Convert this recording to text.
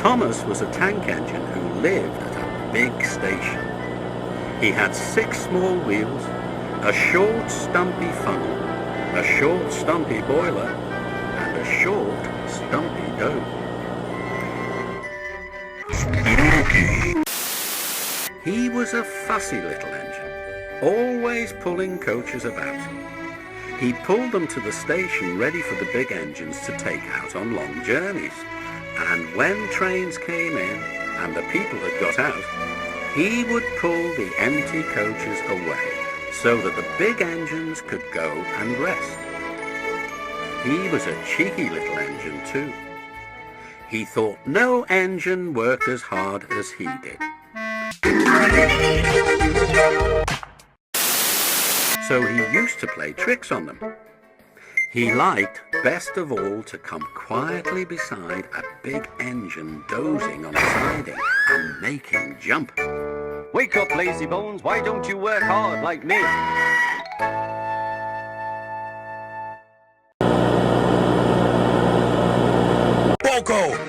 Thomas was a tank engine who lived at a big station. He had 6 small wheels, a short stumpy funnel, a short stumpy boiler, and a short stumpy dome. He was a fussy little engine, always pulling coaches about. He pulled them to the station ready for the big engines to take out on long journeys. And when trains came in and the people had got out, he would pull the empty coaches away so that the big engines could go and rest. He was a cheeky little engine too. He thought no engine worked as hard as he did. So he used to play tricks on them. He liked best of all to come quietly beside a big engine dozing on a siding and make him jump. Wake up, lazy bones, why don't you work hard like me? Poco!